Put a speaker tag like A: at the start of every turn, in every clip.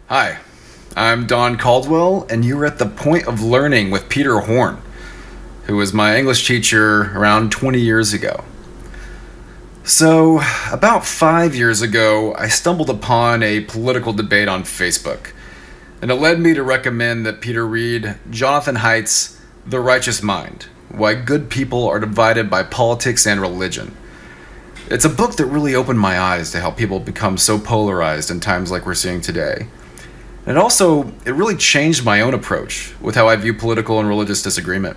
A: Hi, I'm Don Caldwell, and you're at the Point of Learning with Peter Horn, who was my English teacher around 20 years ago. So, about 5 years ago, I stumbled upon a political debate on Facebook, and it led me to recommend that Peter read Jonathan Haidt's The Righteous Mind: Why Good People Are Divided by Politics and Religion. It's a book that really opened my eyes to how people become so polarized in times like we're seeing today. And it really changed my own approach with how I view political and religious disagreement,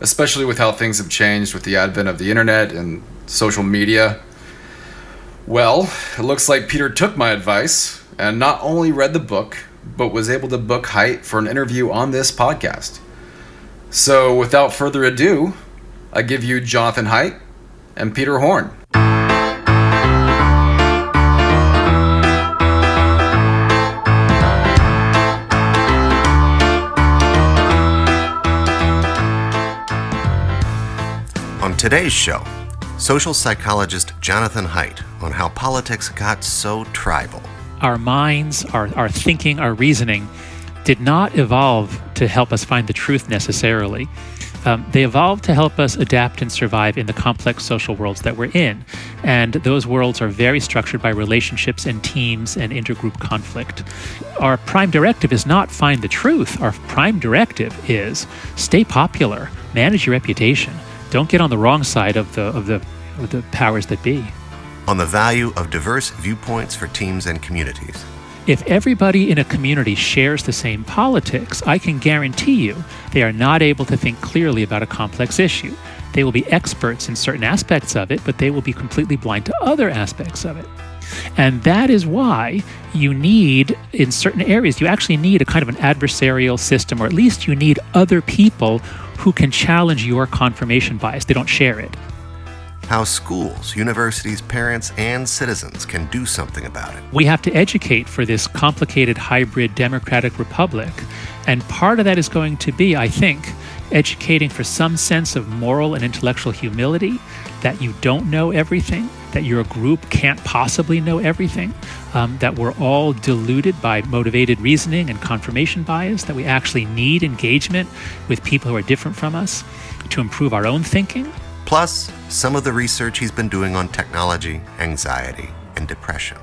A: especially with how things have changed with the advent of the internet and social media. Well, it looks like Peter took my advice and not only read the book, but was able to book Haidt for an interview on this podcast. So without further ado, I give you Jonathan Haidt and Peter Horn.
B: On today's show, social psychologist Jonathan Haidt on how politics got so tribal.
C: Our minds, our thinking, our reasoning did not evolve to help us find the truth necessarily. They evolved to help us adapt and survive in the complex social worlds that we're in. And those worlds are very structured by relationships and teams and intergroup conflict. Our prime directive is not find the truth. Our prime directive is stay popular, manage your reputation. Don't get on the wrong side of the powers that be.
B: On the value of diverse viewpoints for teams and communities.
C: If everybody in a community shares the same politics, I can guarantee you they are not able to think clearly about a complex issue. They will be experts in certain aspects of it, but they will be completely blind to other aspects of it. And that is why you need, in certain areas, you actually need a kind of an adversarial system, or at least you need other people who can challenge your confirmation bias. They don't share it.
B: How schools, universities, parents, and citizens can do something about it.
C: We have to educate for this complicated hybrid democratic republic. And part of that is going to be, I think, educating for some sense of moral and intellectual humility, that you don't know everything, that your group can't possibly know everything, that we're all deluded by motivated reasoning and confirmation bias, that we actually need engagement with people who are different from us to improve our own thinking.
B: Plus, some of the research he's been doing on technology, anxiety, and depression.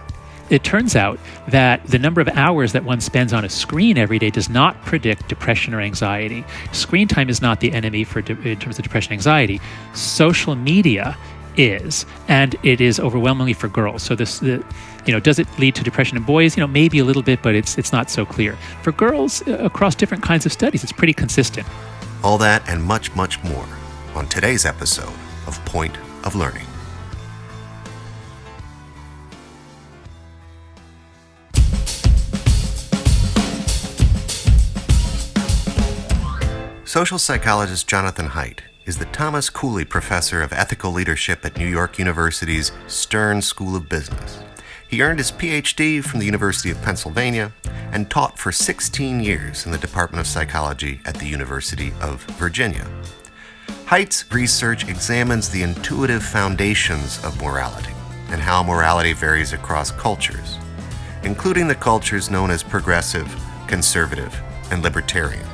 C: It turns out that the number of hours that one spends on a screen every day does not predict depression or anxiety. Screen time is not the enemy in terms of depression and anxiety. Social media is, and it is overwhelmingly for girls. So does it lead to depression in boys? Maybe a little bit, but it's not so clear. For girls, across different kinds of studies, it's pretty consistent.
B: All that and much, much more on today's episode of Point of Learning. Social psychologist Jonathan Haidt is the Thomas Cooley Professor of Ethical Leadership at New York University's Stern School of Business. He earned his PhD from the University of Pennsylvania and taught for 16 years in the Department of Psychology at the University of Virginia. Haidt's research examines the intuitive foundations of morality and how morality varies across cultures, including the cultures known as progressive, conservative, and libertarian.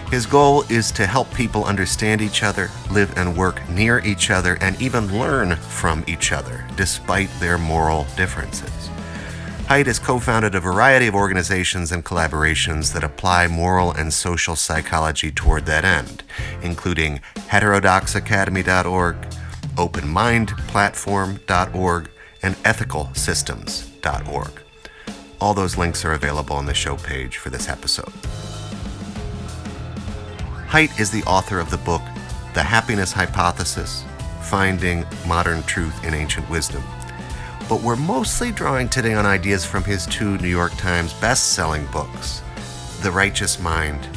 B: His goal is to help people understand each other, live and work near each other, and even learn from each other, despite their moral differences. Haidt has co-founded a variety of organizations and collaborations that apply moral and social psychology toward that end, including heterodoxacademy.org, openmindplatform.org, and ethicalsystems.org. All those links are available on the show page for this episode. Haidt is the author of the book, The Happiness Hypothesis: Finding Modern Truth in Ancient Wisdom. But we're mostly drawing today on ideas from his two New York Times best-selling books, The Righteous Mind: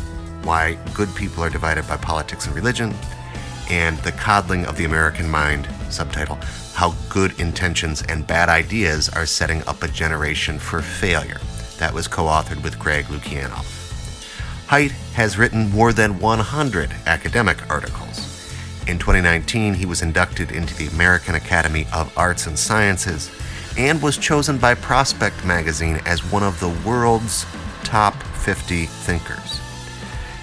B: Why Good People Are Divided by Politics and Religion, and The Coddling of the American Mind, subtitle, How Good Intentions and Bad Ideas Are Setting Up a Generation for Failure. That was co-authored with Greg Lukianoff. Haidt has written more than 100 academic articles. In 2019, he was inducted into the American Academy of Arts and Sciences and was chosen by Prospect magazine as one of the world's top 50 thinkers.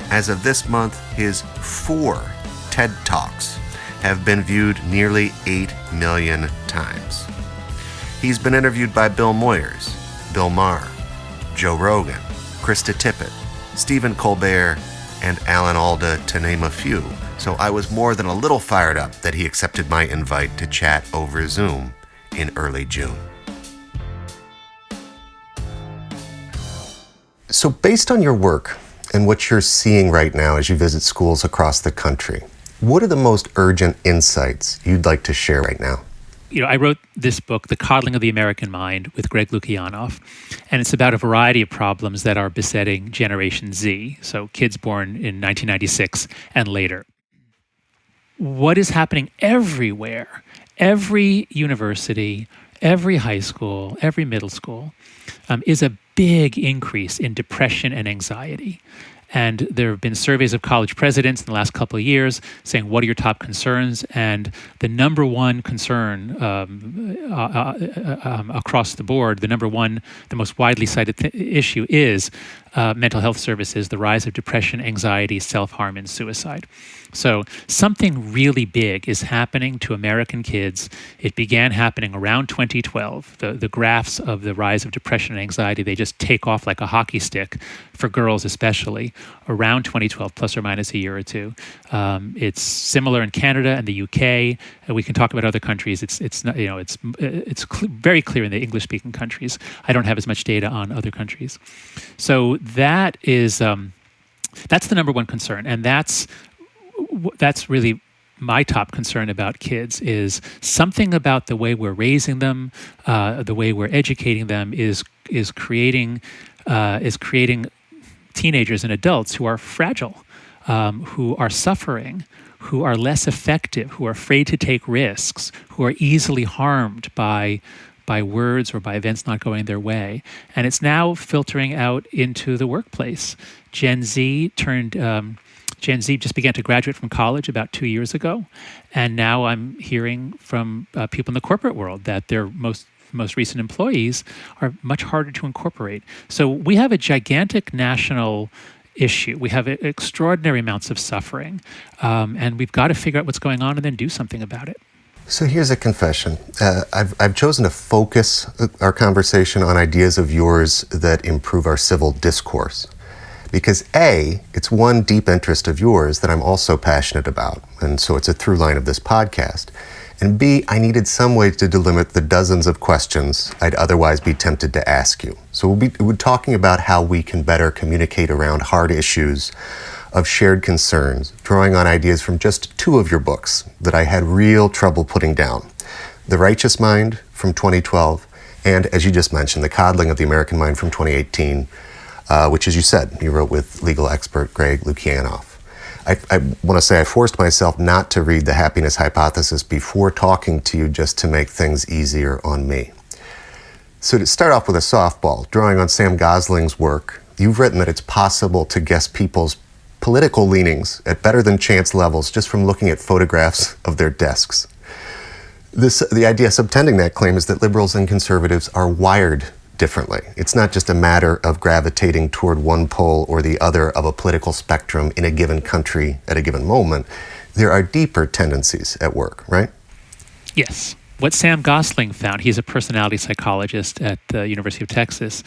B: As of this month, his 4 TED Talks have been viewed nearly 8 million times. He's been interviewed by Bill Moyers, Bill Maher, Joe Rogan, Krista Tippett, Stephen Colbert, and Alan Alda, to name a few. So I was more than a little fired up that he accepted my invite to chat over Zoom in early June. So based on your work and what you're seeing right now as you visit schools across the country, what are the most urgent insights you'd like to share right now?
C: I wrote this book, The Coddling of the American Mind, with Greg Lukianoff, and it's about a variety of problems that are besetting Generation Z, so kids born in 1996 and later. What is happening everywhere, every university, every high school, every middle school, is a big increase in depression and anxiety. And there have been surveys of college presidents in the last couple of years saying, what are your top concerns? And the number one concern across the board, the most widely cited issue is mental health services, the rise of depression, anxiety, self-harm, and suicide. So something really big is happening to American kids. It began happening around 2012. The graphs of the rise of depression and anxiety, they just take off like a hockey stick, for girls especially, around 2012, plus or minus a year or two. It's similar in Canada and the UK. And we can talk about other countries. It's not, very clear in the English-speaking countries. I don't have as much data on other countries. So that is that's the number one concern, and that's really my top concern about kids. Is something about the way we're raising them, the way we're educating them is creating teenagers and adults who are fragile, who are suffering, who are less effective, who are afraid to take risks, who are easily harmed by words or by events not going their way. And it's now filtering out into the workplace. Gen Z just began to graduate from college about 2 years ago. And now I'm hearing from people in the corporate world that their most recent employees are much harder to incorporate. So we have a gigantic national issue. We have extraordinary amounts of suffering. And we've got to figure out what's going on and then do something about it.
B: So here's a confession. I've chosen to focus our conversation on ideas of yours that improve our civil discourse. Because A, it's one deep interest of yours that I'm also passionate about, and so it's a through line of this podcast. And B, I needed some way to delimit the dozens of questions I'd otherwise be tempted to ask you. So we're talking about how we can better communicate around hard issues of shared concerns, drawing on ideas from just 2 of your books that I had real trouble putting down. The Righteous Mind from 2012, and as you just mentioned, The Coddling of the American Mind from 2018, which, as you said, you wrote with legal expert Greg Lukianoff. I want to say I forced myself not to read The Happiness Hypothesis before talking to you just to make things easier on me. So to start off with a softball, drawing on Sam Gosling's work, you've written that it's possible to guess people's political leanings at better than chance levels just from looking at photographs of their desks. The idea subtending that claim is that liberals and conservatives are wired differently. It's not just a matter of gravitating toward one pole or the other of a political spectrum in a given country at a given moment. There are deeper tendencies at work, right?
C: Yes. What Sam Gosling found, he's a personality psychologist at the University of Texas,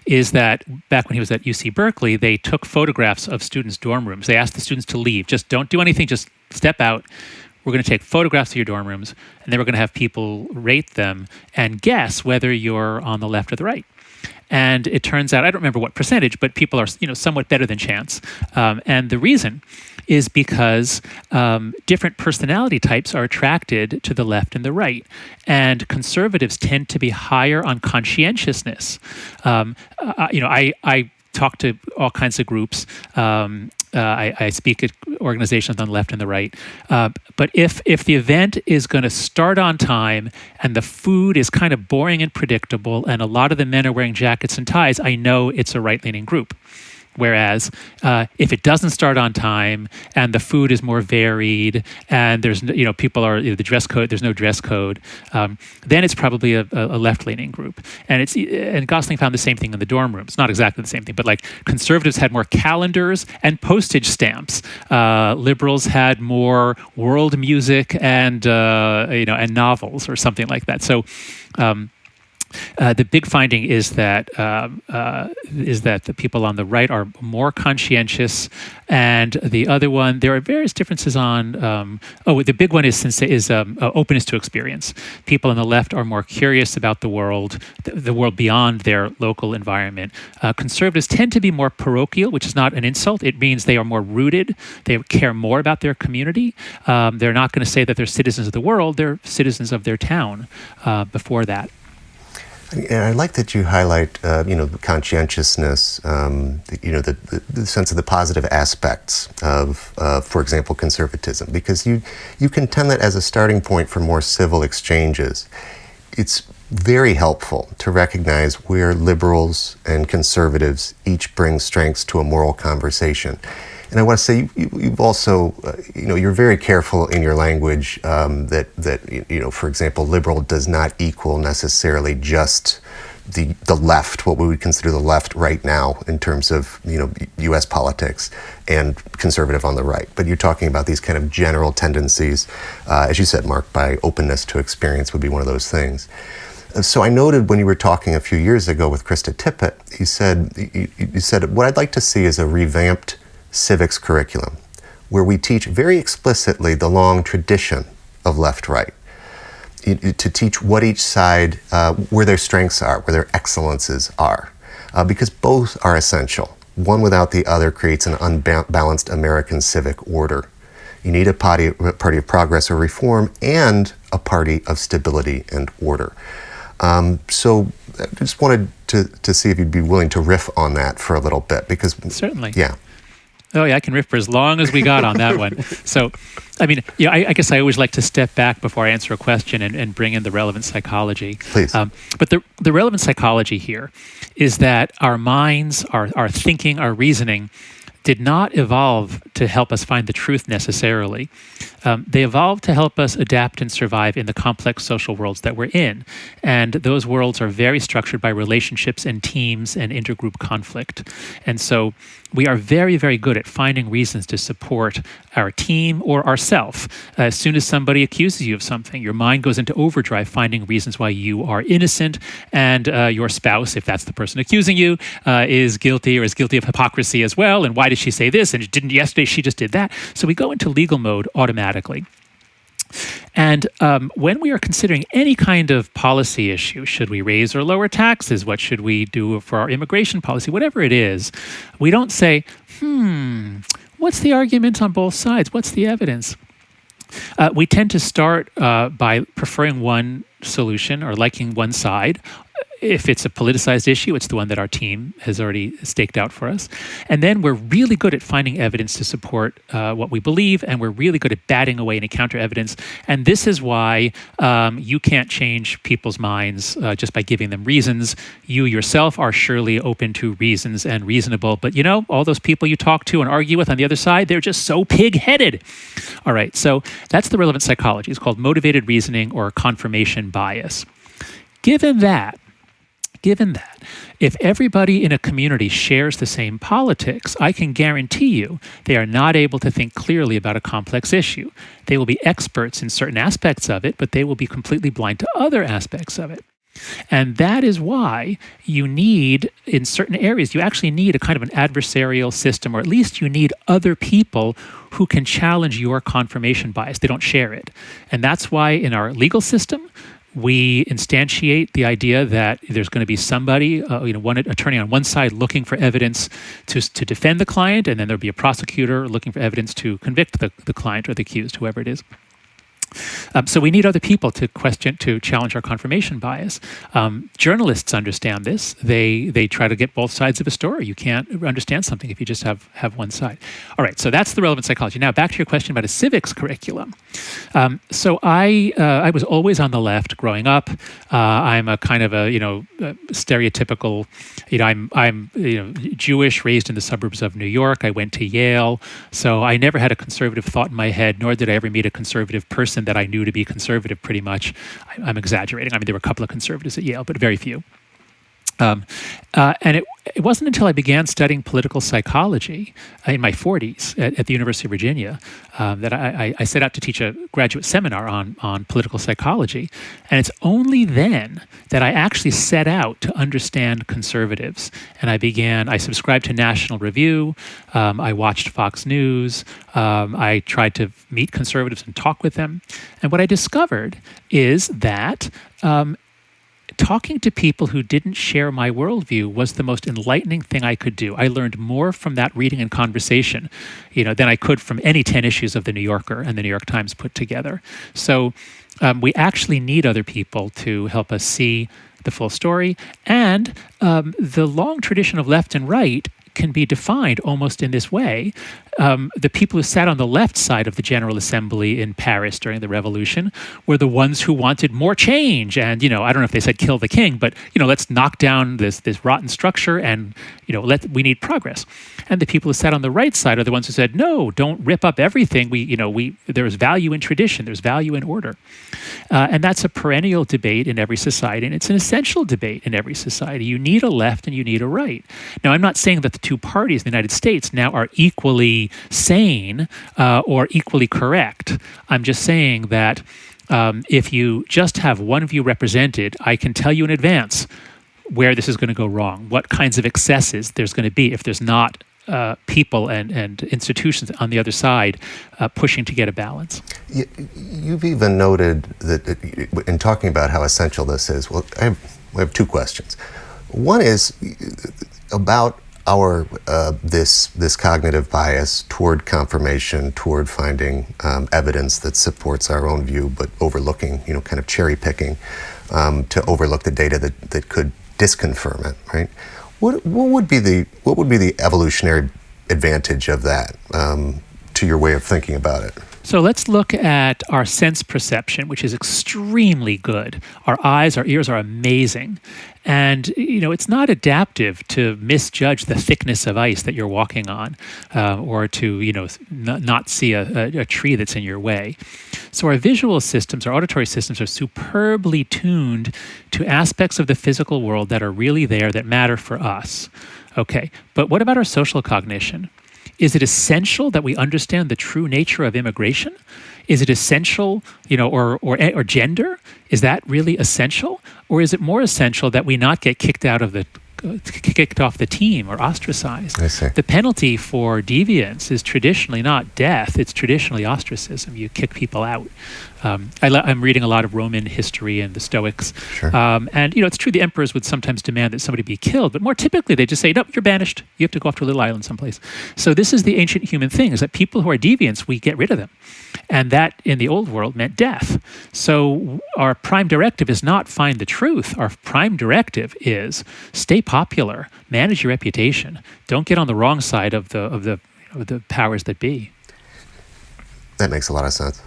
C: is that back when he was at UC Berkeley, they took photographs of students' dorm rooms. They asked the students to leave. Just don't do anything. Just step out. We're going to take photographs of your dorm rooms, and then we're going to have people rate them and guess whether you're on the left or the right. And it turns out, I don't remember what percentage, but people are somewhat better than chance. And the reason is because different personality types are attracted to the left and the right. And conservatives tend to be higher on conscientiousness. I talk to all kinds of groups. I speak at organizations on the left and the right. But if the event is going to start on time and the food is kind of boring and predictable and a lot of the men are wearing jackets and ties, I know it's a right-leaning group. Whereas if it doesn't start on time and the food is more varied and there's people are the dress code, there's no dress code, then it's probably a left-leaning group. And Gosling found the same thing in the dorm rooms. Not exactly the same thing, but like conservatives had more calendars and postage stamps. Liberals had more world music and and novels or something like that. So. The big finding is that the people on the right are more conscientious, and the other one, there are various differences on. The big one is openness to experience. People on the left are more curious about the world beyond their local environment. Conservatives tend to be more parochial, which is not an insult. It means they are more rooted. They care more about their community. They're not going to say that they're citizens of the world. They're citizens of their town. Before that.
B: And I like that you highlight, conscientiousness, the sense of the positive aspects of, for example, conservatism, because you contend that as a starting point for more civil exchanges. It's very helpful to recognize where liberals and conservatives each bring strengths to a moral conversation. And I want to say you've also, you're very careful in your language that for example, liberal does not equal necessarily just the left, what we would consider the left right now in terms of, U.S. politics, and conservative on the right. But you're talking about these kind of general tendencies, as you said, Mark, by openness to experience would be one of those things. So I noted when you were talking a few years ago with Krista Tippett, you said, what I'd like to see is a revamped civics curriculum where we teach very explicitly the long tradition of left-right, to teach what each side, where their strengths are, where their excellences are, because both are essential. One without the other creates an unbalanced American civic order. You need a party of progress or reform and a party of stability and order. So I just wanted to see if you'd be willing to riff on that for a little bit, because
C: certainly,
B: yeah.
C: Oh yeah, I can riff for as long as we got on that one. So, I guess I always like to step back before I answer a question and bring in the relevant psychology.
B: Please.
C: But the relevant psychology here is that our minds, our thinking, our reasoning did not evolve to help us find the truth necessarily. They evolved to help us adapt and survive in the complex social worlds that we're in. And those worlds are very structured by relationships and teams and intergroup conflict. And so we are very, very good at finding reasons to support our team or ourself. As soon as somebody accuses you of something, your mind goes into overdrive finding reasons why you are innocent, and your spouse, if that's the person accusing you, is guilty or is guilty of hypocrisy as well. And why did she say this? And didn't yesterday she just did that? So we go into legal mode automatically. And when we are considering any kind of policy issue, should we raise or lower taxes? What should we do for our immigration policy? Whatever it is, we don't say, what's the argument on both sides? What's the evidence? We tend to start by preferring one solution or liking one side. If it's a politicized issue, it's the one that our team has already staked out for us. And then we're really good at finding evidence to support what we believe, and we're really good at batting away any counter evidence. And this is why you can't change people's minds just by giving them reasons. You yourself are surely open to reasons and reasonable, but all those people you talk to and argue with on the other side, they're just so pig-headed. All right, so that's the relevant psychology. It's called motivated reasoning or confirmation bias. Given that, if everybody in a community shares the same politics, I can guarantee you they are not able to think clearly about a complex issue. They will be experts in certain aspects of it, but they will be completely blind to other aspects of it. And that is why you need, in certain areas, you actually need a kind of an adversarial system, or at least you need other people who can challenge your confirmation bias. They don't share it. And that's why in our legal system, we instantiate the idea that there's going to be somebody, one attorney on one side looking for evidence to defend the client, and then there'll be a prosecutor looking for evidence to convict the client or the accused, whoever it is. So we need other people to challenge our confirmation bias. Journalists understand this. They try to get both sides of a story. You can't understand something if you just have one side. All right, so that's the relevant psychology. Now back to your question about a civics curriculum. So I was always on the left growing up. I'm a kind of a stereotypical. I'm Jewish, raised in the suburbs of New York. I went to Yale, so I never had a conservative thought in my head, nor did I ever meet a conservative person that I knew to be conservative. Pretty much, I'm exaggerating. I mean, there were a couple of conservatives at Yale, but very few. And it wasn't until I began studying political psychology in my 40s at the University of Virginia that I set out to teach a graduate seminar on political psychology. And it's only then that I actually set out to understand conservatives. And I subscribed to National Review. I watched Fox News. I tried to meet conservatives and talk with them. And what I discovered is that talking to people who didn't share my worldview was the most enlightening thing I could do. I learned more from that reading and conversation, than I could from any 10 issues of The New Yorker and The New York Times put together. So we actually need other people to help us see the full story. And the long tradition of left and right can be defined almost in this way. The people who sat on the left side of the General Assembly in Paris during the Revolution were the ones who wanted more change. And, I don't know if they said kill the king, but, let's knock down this rotten structure and, we need progress. And the people who sat on the right side are the ones who said, no, don't rip up everything. There's value in tradition. There's value in order. And that's a perennial debate in every society. And it's an essential debate in every society. You need a left and you need a right. Now, I'm not saying that the two parties in the United States now are equally sane or equally correct. I'm just saying that if you just have one view represented, I can tell you in advance where this is going to go wrong, what kinds of excesses there's going to be if there's not people and institutions on the other side pushing to get a balance.
B: You've even noted that in talking about how essential this is, I have two questions. One is about our this cognitive bias toward confirmation, toward finding evidence that supports our own view, but overlooking, kind of cherry picking to overlook the data that could disconfirm it, right? What would be the evolutionary advantage of that to your way of thinking about it?
C: So let's look at our sense perception, which is extremely good. Our eyes, our ears are amazing. And, it's not adaptive to misjudge the thickness of ice that you're walking on or to, not see a tree that's in your way. So our visual systems, our auditory systems are superbly tuned to aspects of the physical world that are really there, that matter for us. Okay, but what about our social cognition? Is it essential that we understand the true nature of immigration? Is it essential, or gender? Is that really essential? Or is it more essential that we not get kicked off the team or ostracized?
B: I see.
C: The penalty for deviance is traditionally not death. It's traditionally ostracism. You kick people out. I'm reading a lot of Roman history and the Stoics.
B: Sure.
C: And, it's true the emperors would sometimes demand that somebody be killed, but more typically they just say, no, you're banished. You have to go off to a little island someplace. So this is the ancient human thing, is that people who are deviants, we get rid of them. And that, in the old world, meant death. So our prime directive is not find the truth. Our prime directive is stay popular, manage your reputation. Don't get on the wrong side of the powers that be.
B: That makes a lot of sense.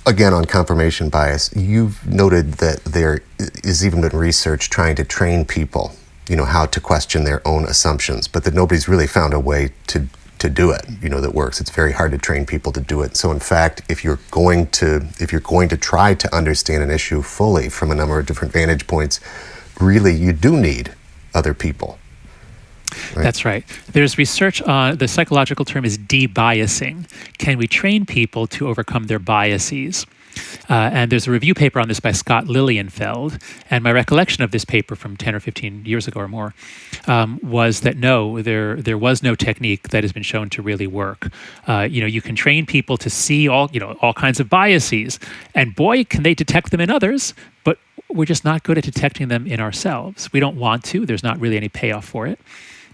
B: Again, on confirmation bias, you've noted that there has even been research trying to train people, how to question their own assumptions, but that nobody's really found a way to do it, that works. It's very hard to train people to do it. So in fact, if you're going to try to understand an issue fully from a number of different vantage points, really you do need other people. Right? That's
C: right. There's research on, the psychological term is debiasing. Can we train people to overcome their biases? And there's a review paper on this by Scott Lilienfeld. And my recollection of this paper from 10 or 15 years ago or more was that no, there was no technique that has been shown to really work. You can train people to see all kinds of biases, and boy, can they detect them in others, but we're just not good at detecting them in ourselves. We don't want to. There's not really any payoff for it.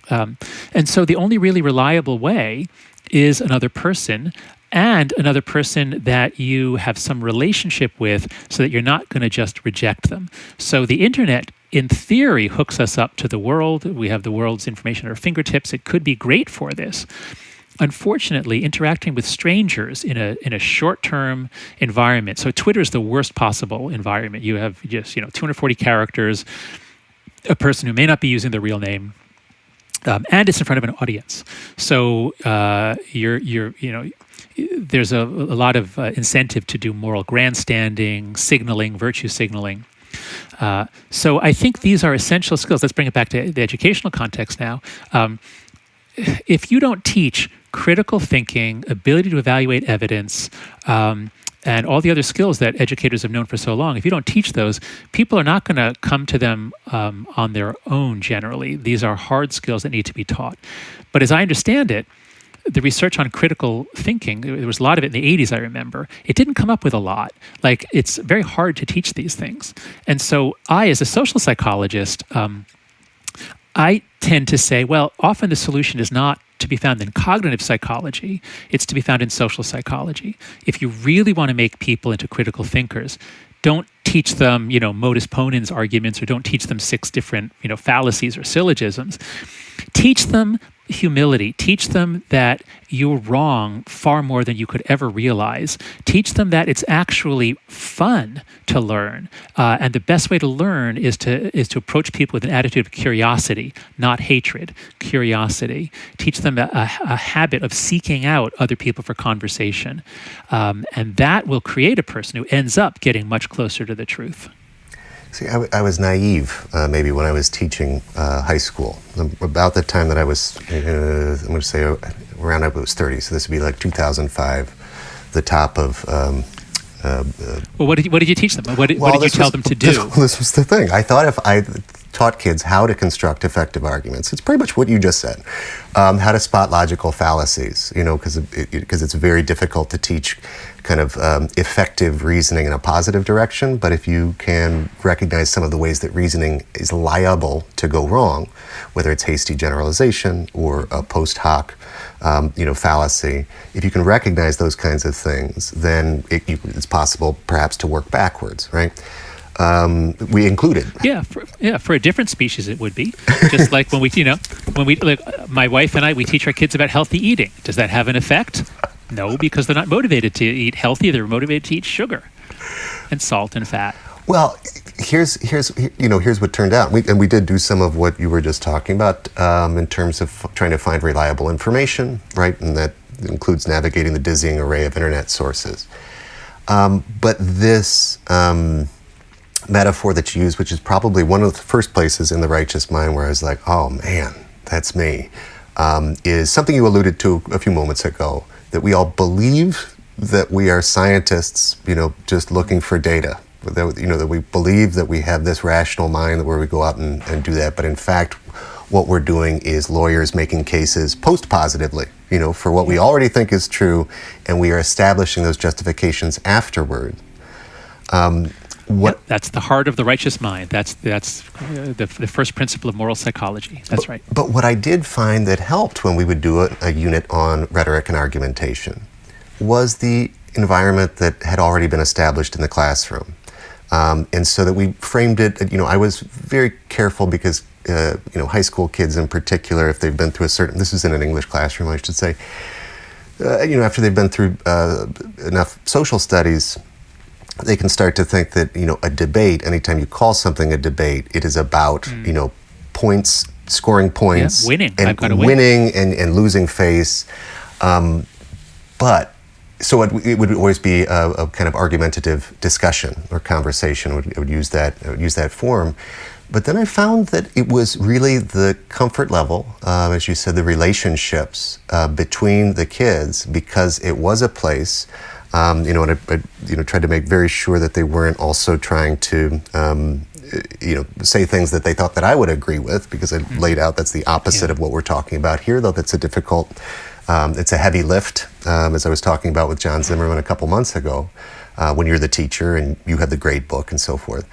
C: And so the only really reliable way is another person. and another person that you have some relationship with so that you're not going to just reject them. So the internet, in theory, hooks us up to the world. We have the world's information at our fingertips. It could be great for this. Unfortunately, interacting with strangers in a short-term environment. So Twitter is the worst possible environment. You have just 240 characters, a person who may not be using their real name, and it's in front of an audience. So there's a lot of incentive to do moral grandstanding, signaling, virtue signaling. So I think these are essential skills. Let's bring it back to the educational context now. If you don't teach critical thinking, ability to evaluate evidence, and all the other skills that educators have known for so long, if you don't teach those, people are not going to come to them on their own generally. These are hard skills that need to be taught. But as I understand it, the research on critical thinking, there was a lot of it in the 80s, I remember. It didn't come up with a lot. Like, it's very hard to teach these things. And so I, as a social psychologist, I tend to say, well, often the solution is not to be found in cognitive psychology. It's to be found in social psychology. If you really want to make people into critical thinkers, don't teach them, modus ponens arguments, or don't teach them 6 different, fallacies or syllogisms. Teach them humility. Teach them that you're wrong far more than you could ever realize. Teach them that it's actually fun to learn. And the best way to learn is to approach people with an attitude of curiosity, not hatred. Curiosity. Teach them a habit of seeking out other people for conversation. And that will create a person who ends up getting much closer to the truth.
B: See, I was naive maybe when I was teaching high school. About the time that I was, I'm going to say around I was 30, so this would be like 2005, the top of...
C: well, what did you teach them? What did you tell them to do?
B: This was the thing. I thought if I taught kids how to construct effective arguments, it's pretty much what you just said. How to spot logical fallacies, because it's very difficult to teach kind of effective reasoning in a positive direction. But if you can recognize some of the ways that reasoning is liable to go wrong, whether it's hasty generalization or a post hoc, fallacy, if you can recognize those kinds of things, then it's possible perhaps to work backwards, right? We included.
C: For a different species it would be. Just like when my wife and I, we teach our kids about healthy eating. Does that have an effect? No, because they're not motivated to eat healthy. They're motivated to eat sugar and salt and fat.
B: Well, here's what turned out. We did do some of what you were just talking about in terms of trying to find reliable information, right? And that includes navigating the dizzying array of internet sources. But this metaphor that you use, which is probably one of the first places in the righteous mind where I was like, oh man, that's me, is something you alluded to a few moments ago, that we all believe that we are scientists, just looking for data. That we believe that we have this rational mind where we go out and do that. But in fact, what we're doing is lawyers making cases post-positively, for what we already think is true, and we are establishing those justifications afterward.
C: That's the heart of the righteous mind. That's the first principle of moral psychology. That's right. But
B: what I did find that helped when we would do a unit on rhetoric and argumentation was the environment that had already been established in the classroom. And so that we framed it, I was very careful because, high school kids in particular, if they've been through this is in an English classroom, I should say, after they've been through enough social studies, they can start to think that, a debate, anytime you call something a debate, it is about, points, scoring points,
C: winning,
B: and winning and losing face. So it would always be a kind of argumentative discussion or conversation. I would use that form. But then I found that it was really the comfort level, as you said, the relationships between the kids, because it was a place. And I tried to make very sure that they weren't also trying to, say things that they thought that I would agree with, because I laid out that's the opposite of what we're talking about here, though that's a difficult, it's a heavy lift, as I was talking about with John Zimmerman a couple months ago, when you're the teacher and you have the grade book and so forth.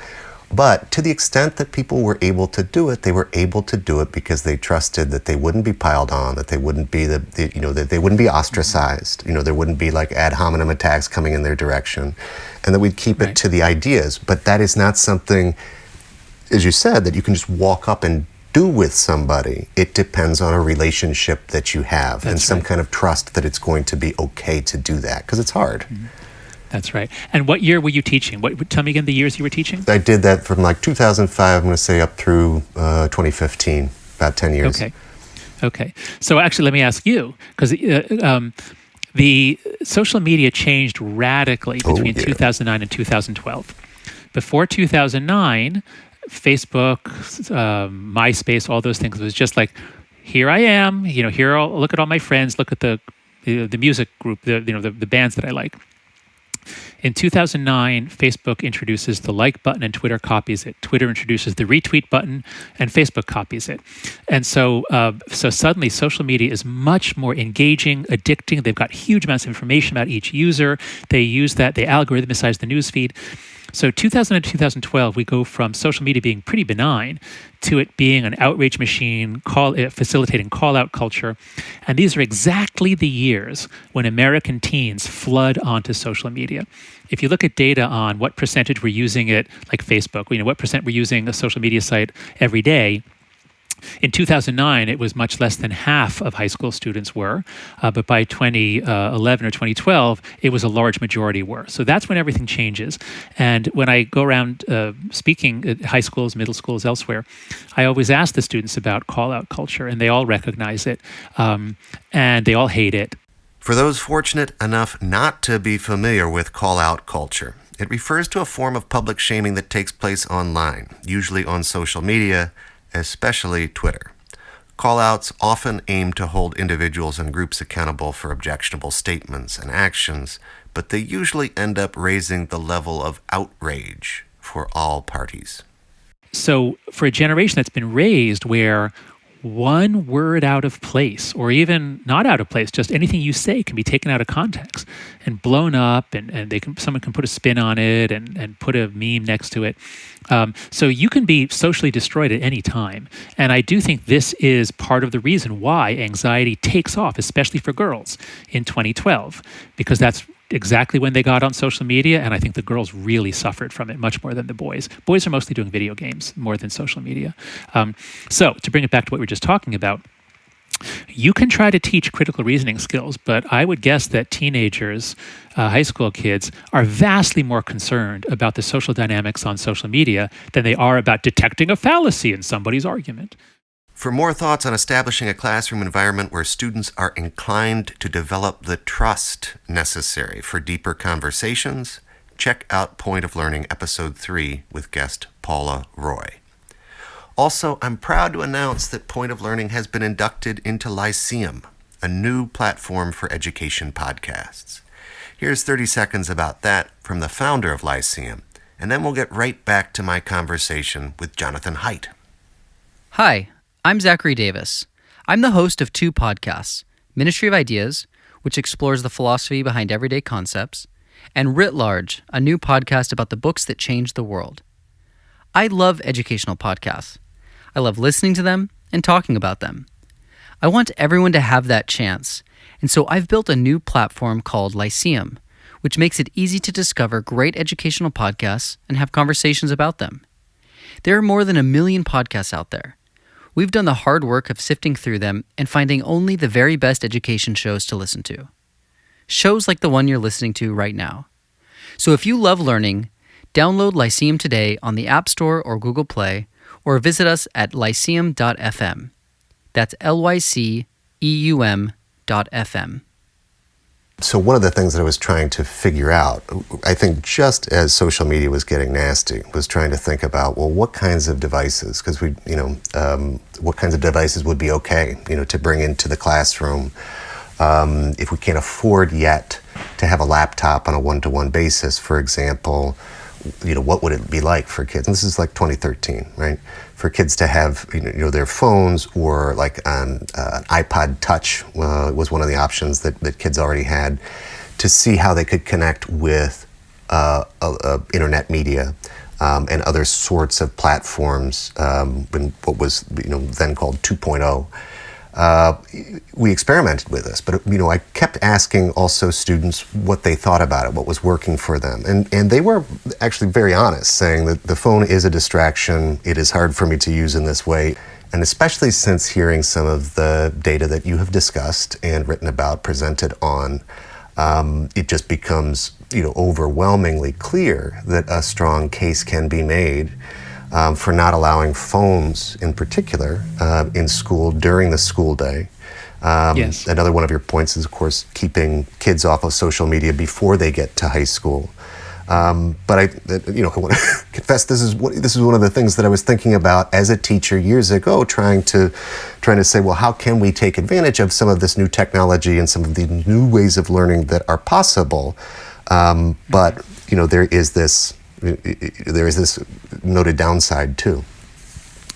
B: But to the extent that people were able to do it, they were able to do it because they trusted that they wouldn't be piled on, that they wouldn't be that they wouldn't be ostracized. There wouldn't be like ad hominem attacks coming in their direction, and that we'd keep it to the ideas. But that is not something, as you said, that you can just walk up and do with somebody. It depends on a relationship that you have and some kind of trust that it's going to be okay to do that, because it's hard.
C: Mm-hmm. That's right. And what year were you teaching? Tell me again the years you were teaching?
B: I did that from like 2005, I'm going to say, up through 2015, about 10 years.
C: Okay. So actually, let me ask you, because the social media changed radically between 2009 and 2012. Before 2009, Facebook, MySpace, all those things, it was just like, here I am, here, look at all my friends, look at the music group, the bands that I like. In 2009, Facebook introduces the like button and Twitter copies it. Twitter introduces the retweet button and Facebook copies it. And so suddenly social media is much more engaging, addicting. They've got huge amounts of information about each user. They use that, they algorithmicize the newsfeed. So 2000 to 2012, we go from social media being pretty benign to it being an outrage machine, facilitating call-out culture. And these are exactly the years when American teens flood onto social media. If you look at data on what percentage we're using it, like Facebook, what percent we're using a social media site every day, in 2009, it was much less than half of high school students were, but by 2011 or 2012, it was a large majority were. So that's when everything changes. And when I go around speaking at high schools, middle schools, elsewhere, I always ask the students about call-out culture, and they all recognize it, and they all hate it.
B: For those fortunate enough not to be familiar with call-out culture, it refers to a form of public shaming that takes place online, usually on social media, especially Twitter. Call-outs often aim to hold individuals and groups accountable for objectionable statements and actions, but they usually end up raising the level of outrage for all parties.
C: So for a generation that's been raised where one word out of place, or even not out of place, just anything you say can be taken out of context and blown up, and someone can put a spin on it and put a meme next to it. So you can be socially destroyed at any time. And I do think this is part of the reason why anxiety takes off, especially for girls in 2012, because that's exactly when they got on social media, and I think the girls really suffered from it much more than the boys. Boys are mostly doing video games more than social media. So to bring it back to what we were just talking about, you can try to teach critical reasoning skills, but I would guess that teenagers, high school kids, are vastly more concerned about the social dynamics on social media than they are about detecting a fallacy in somebody's argument.
B: For more thoughts on establishing a classroom environment where students are inclined to develop the trust necessary for deeper conversations, check out Point of Learning Episode 3 with guest Paula Roy. Also, I'm proud to announce that Point of Learning has been inducted into Lyceum, a new platform for education podcasts. Here's 30 seconds about that from the founder of Lyceum, and then we'll get right back to my conversation with Jonathan Haidt.
D: Hi, I'm Zachary Davis. I'm the host of two podcasts, Ministry of Ideas, which explores the philosophy behind everyday concepts, and Writ Large, a new podcast about the books that changed the world. I love educational podcasts. I love listening to them and talking about them. I want everyone to have that chance, and so I've built a new platform called Lyceum, which makes it easy to discover great educational podcasts and have conversations about them. There are more than 1 million podcasts out there. We've done the hard work of sifting through them and finding only the very best education shows to listen to. Shows like the one you're listening to right now. So if you love learning, download Lyceum today on the App Store or Google Play, or visit us at lyceum.fm. That's lyceum.fm.
B: So one of the things that I was trying to figure out, I think just as social media was getting nasty, was trying to think about, well, what kinds of devices, because what kinds of devices would be okay, to bring into the classroom. If we can't afford yet to have a laptop on a one-to-one basis, for example, what would it be like for kids? And this is like 2013, right? For kids to have, their phones, or like an iPod Touch was one of the options that kids already had, to see how they could connect with internet media, and other sorts of platforms, in what was then called 2.0. We experimented with this, but I kept asking also students what they thought about it, what was working for them, and they were actually very honest, saying that the phone is a distraction. It is hard for me to use in this way, and especially since hearing some of the data that you have discussed and written about, presented on, it just becomes overwhelmingly clear that a strong case can be made for not allowing phones in particular in school during the school day.
C: Yes.
B: Another one of your points is, of course, keeping kids off of social media before they get to high school. But I want to confess, this is one of the things that I was thinking about as a teacher years ago, trying to say, well, how can we take advantage of some of this new technology and some of the new ways of learning that are possible? But there is this noted downside too.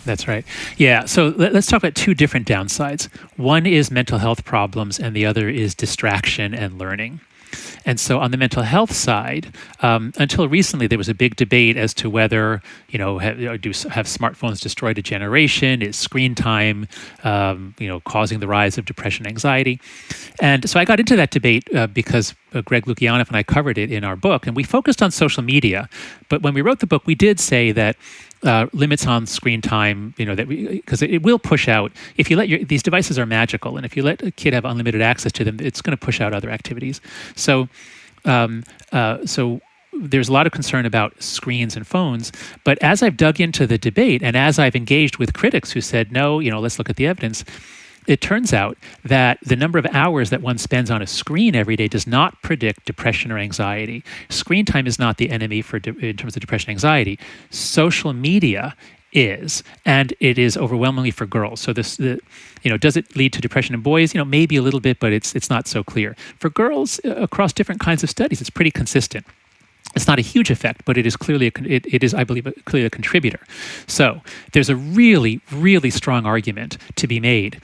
C: That's right. Yeah. So let's talk about two different downsides. One is mental health problems, and the other is distraction and learning. And so on the mental health side, until recently, there was a big debate as to whether, have smartphones destroyed a generation? Is screen time, causing the rise of depression, anxiety? And so I got into that debate because Greg Lukianoff and I covered it in our book, and we focused on social media. But when we wrote the book, we did say that limits on screen time, because it will push out. If you let these devices are magical, and if you let a kid have unlimited access to them, it's going to push out other activities. So there's a lot of concern about screens and phones. But as I've dug into the debate, and as I've engaged with critics who said, no, let's look at the evidence, it turns out that the number of hours that one spends on a screen every day does not predict depression or anxiety. Screen time is not the enemy in terms of depression and anxiety. Social media is, and it is overwhelmingly for girls. So does it lead to depression in boys? Maybe a little bit, but it's not so clear. For girls, across different kinds of studies, it's pretty consistent. It's not a huge effect, but it is clearly, I believe, clearly a contributor. So there's a really, really strong argument to be made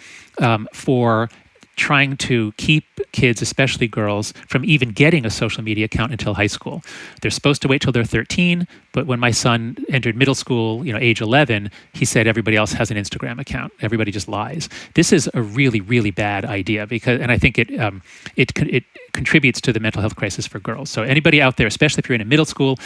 C: for trying to keep kids, especially girls, from even getting a social media account until high school. They're supposed to wait till they're 13, but when my son entered middle school, age 11, he said everybody else has an Instagram account. Everybody just lies. This is a really, really bad idea and I think it contributes to the mental health crisis for girls. So anybody out there, especially if you're in a middle school,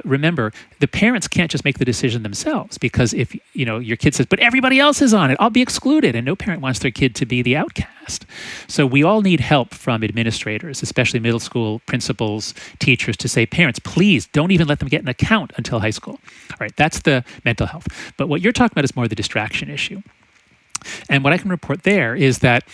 C: remember, the parents can't just make the decision themselves, because if your kid says, but everybody else is on it, I'll be excluded, and no parent wants their kid to be the outcast. So we all need help from administrators, especially middle school principals, teachers, to say, parents, please don't even let them get an account until high school. All right, that's the mental health. But what you're talking about is more the distraction issue. And what I can report there is that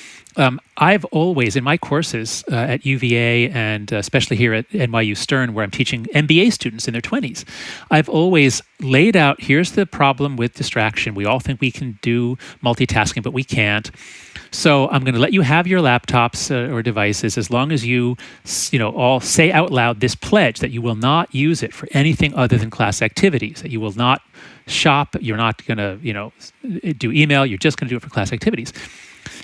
C: I've always, in my courses at UVA and especially here at NYU Stern, where I'm teaching MBA students in their 20s, I've always laid out, here's the problem with distraction. We all think we can do multitasking, but we can't. So I'm going to let you have your laptops or devices as long as you all say out loud this pledge that you will not use it for anything other than class activities, that you will not shop, you're not going to do email, you're just going to do it for class activities.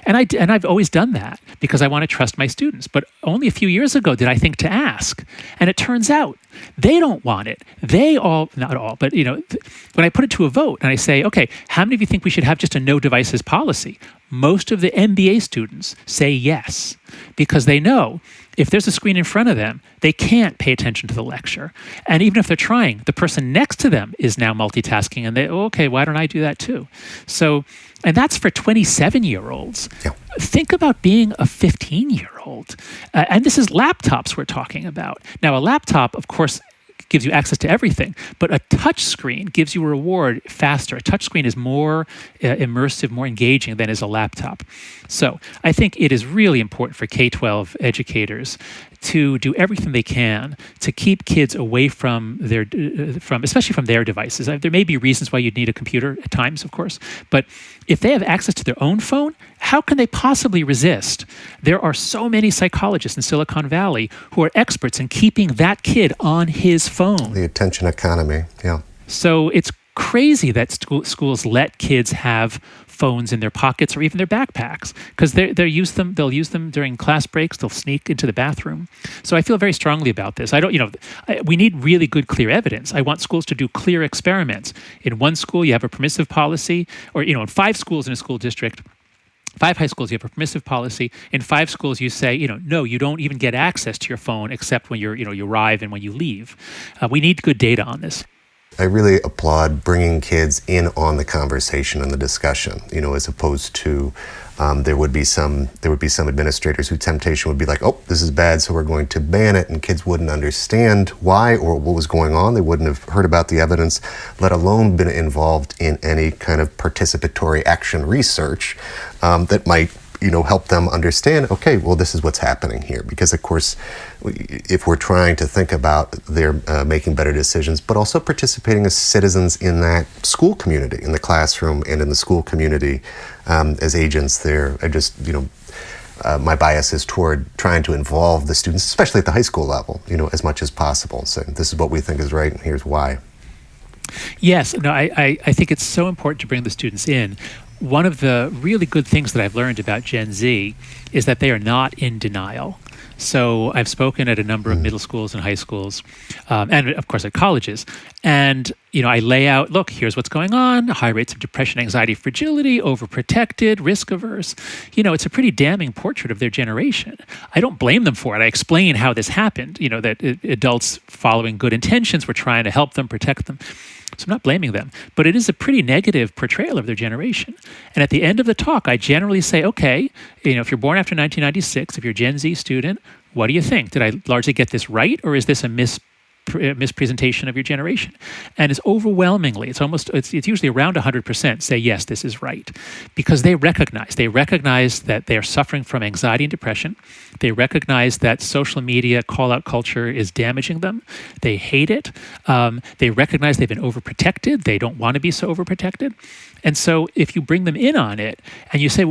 C: And I've always done that because I want to trust my students. But only a few years ago did I think to ask. And it turns out they don't want it. Not all, but when I put it to a vote and I say, okay, how many of you think we should have just a no devices policy? Most of the MBA students say yes, because they know if there's a screen in front of them, they can't pay attention to the lecture. And even if they're trying, the person next to them is now multitasking, and okay, why don't I do that too? So, and that's for 27-year-olds.
B: Yeah.
C: Think about being a 15-year-old. And this is laptops we're talking about. Now, a laptop, of course, gives you access to everything, but a touch screen gives you a reward faster. A touch screen is more immersive, more engaging than is a laptop. So I think it is really important for K-12 educators to do everything they can to keep kids away from especially from their devices. There may be reasons why you'd need a computer at times, of course, but if they have access to their own phone, how can they possibly resist? There are so many psychologists in Silicon Valley who are experts in keeping that kid on his phone.
B: The attention economy, yeah.
C: So it's crazy that schools let kids have phones in their pockets or even their backpacks, because they'll use them during class breaks. They'll sneak into the bathroom. So I feel very strongly about this. We need really good, clear evidence. I want schools to do clear experiments. In one school, you have a permissive policy, or in 5 schools in a school district, 5 high schools, you have a permissive policy. In 5 schools, you say, no, you don't even get access to your phone except when you arrive and when you leave. We need good data on this.
B: I really applaud bringing kids in on the conversation and the discussion, as opposed to there would be some administrators whose temptation would be like, oh, this is bad, so we're going to ban it, and kids wouldn't understand why or what was going on. They wouldn't have heard about the evidence, let alone been involved in any kind of participatory action research that might help them understand, okay, well, this is what's happening here. Because, of course, if we're trying to think about their making better decisions, but also participating as citizens in that school community, in the classroom and in the school community as agents there, my bias is toward trying to involve the students, especially at the high school level, as much as possible. So this is what we think is right, and here's why.
C: Yes, no, I think it's so important to bring the students in. One of the really good things that I've learned about Gen Z is that they are not in denial. So I've spoken at a number of middle schools and high schools, and of course at colleges. And, I lay out, look, here's what's going on: high rates of depression, anxiety, fragility, overprotected, risk averse. It's a pretty damning portrait of their generation. I don't blame them for it. I explain how this happened, that adults following good intentions were trying to help them, protect them. So I'm not blaming them, but it is a pretty negative portrayal of their generation. And at the end of the talk, I generally say, okay, if you're born after 1996, if you're a Gen Z student, what do you think? Did I largely get this right, or is this a mispresentation of your generation? And it's overwhelmingly, it's usually around 100% say, yes, this is right. Because they recognize that they're suffering from anxiety and depression. They recognize that social media callout culture is damaging them. They hate it. They recognize they've been overprotected. They don't want to be so overprotected. And so if you bring them in on it and you say,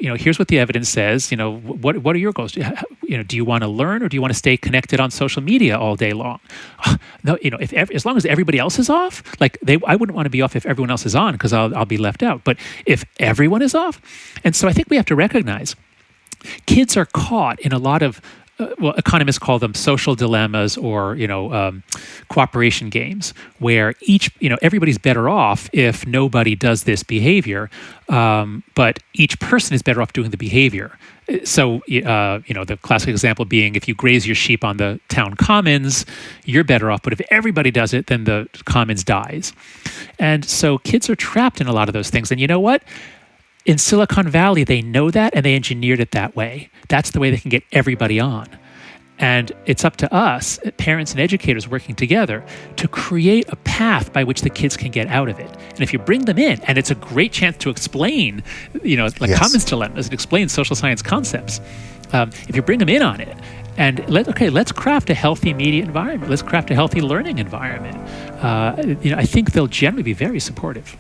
C: here's what the evidence says, what are your goals? Do you want to learn, or do you want to stay connected on social media all day long? No, as long as everybody else is off, I wouldn't want to be off if everyone else is on, because I'll be left out. But if everyone is off, and so I think we have to recognize kids are caught in a lot of economists call them social dilemmas, or cooperation games, where everybody's better off if nobody does this behavior, but each person is better off doing the behavior. So the classic example being, if you graze your sheep on the town commons, you're better off. But if everybody does it, then the commons dies. And so kids are trapped in a lot of those things. And you know what? In Silicon Valley, they know that, and they engineered it that way. That's the way they can get everybody on. And it's up to us, parents and educators working together, to create a path by which the kids can get out of it. And if you bring them in, and it's a great chance to explain, commons dilemmas and explain social science concepts. If you bring them in on it, and let's craft a healthy media environment. Let's craft a healthy learning environment. I think they'll generally be very supportive.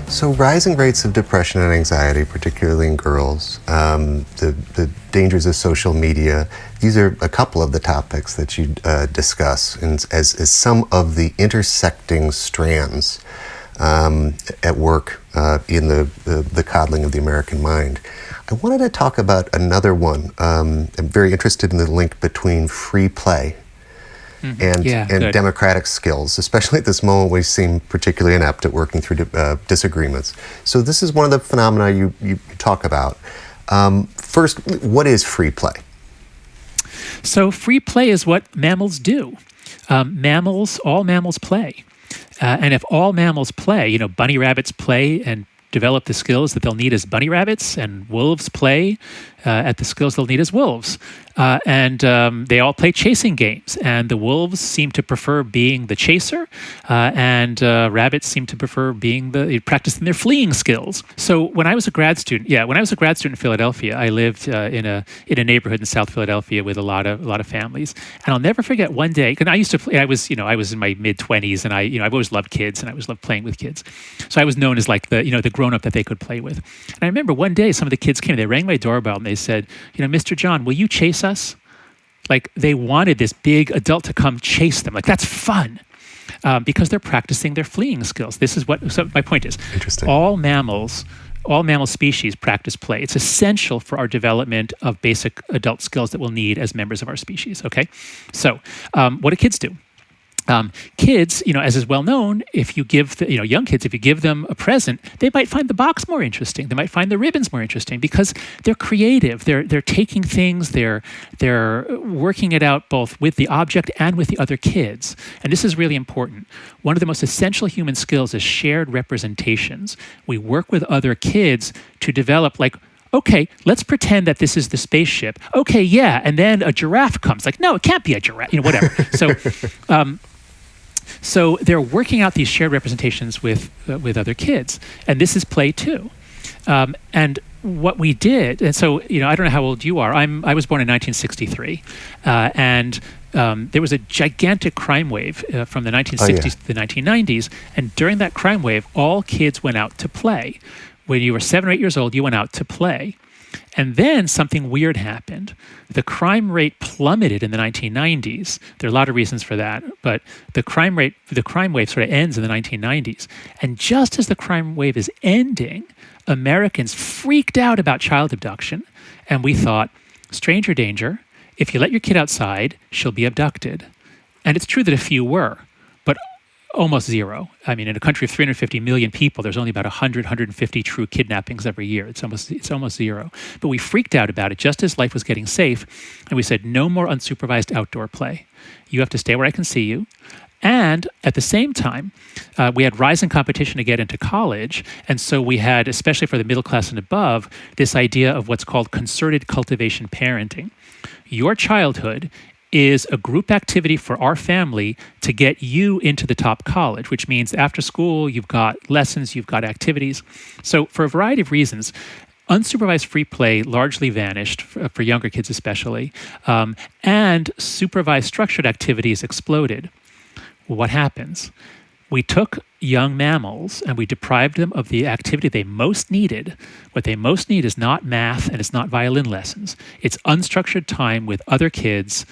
B: So rising rates of depression and anxiety, particularly in girls, the dangers of social media, these are a couple of the topics that you discuss as some of the intersecting strands at work in the coddling of the American mind. I wanted to talk about another one. I'm very interested in the link between free play and democratic skills, especially at this moment we seem particularly inept at working through disagreements. So this is one of the phenomena you talk about. First, what is free play?
C: So free play is what mammals do. All mammals play. And if all mammals play, bunny rabbits play and develop the skills that they'll need as bunny rabbits, and wolves play at the skills they'll need as wolves. And they all play chasing games, and the wolves seem to prefer being the chaser, and rabbits seem to prefer practicing their fleeing skills. So when I was a grad student in Philadelphia, I lived in a neighborhood in South Philadelphia with a lot of families, and I'll never forget one day, because I used to play. I was in my mid-20s, and I've always loved kids, and I always loved playing with kids. So I was known as the grown-up that they could play with. And I remember one day some of the kids came, they rang my doorbell, and they said, Mr. John, will you chase us? Like they wanted this big adult to come chase them. Like that's fun. Because they're practicing their fleeing skills. So my point is,
B: Interesting.
C: all mammal species practice play. It's essential for our development of basic adult skills that we'll need as members of our species, okay? So what do kids do? Kids, as is well known, if you give young kids, if you give them a present, they might find the box more interesting. They might find the ribbons more interesting because they're creative. They're taking things. They're working it out both with the object and with the other kids. And this is really important. One of the most essential human skills is shared representations. We work with other kids to develop okay, let's pretend that this is the spaceship. Okay, yeah, and then a giraffe comes. Like, no, it can't be a giraffe. Whatever. So they're working out these shared representations with other kids, and this is play too. And what we did, and so I don't know how old you are. I was born in 1963, and there was a gigantic crime wave from the 1960s to the 1990s, and during that crime wave, all kids went out to play. When you were 7 or 8 years old, you went out to play. And then something weird happened. The crime rate plummeted in the 1990s. There are a lot of reasons for that, but the crime wave sort of ends in the 1990s. And just as the crime wave is ending, Americans freaked out about child abduction, and we thought, stranger danger, if you let your kid outside, she'll be abducted. And it's true that a few were, but almost zero. I mean, in a country of 350 million people, there's only about 100, 150 true kidnappings every year. It's almost zero. But we freaked out about it just as life was getting safe, and we said, no more unsupervised outdoor play. You have to stay where I can see you. And at the same time, we had rising competition to get into college. And so we had, especially for the middle class and above, this idea of what's called concerted cultivation parenting. Your childhood is a group activity for our family to get you into the top college, which means after school, you've got lessons, you've got activities. So for a variety of reasons, unsupervised free play largely vanished, for younger kids especially, and supervised structured activities exploded. Well, what happens? We took young mammals and we deprived them of the activity they most needed. What they most need is not math and it's not violin lessons. It's unstructured time with other kids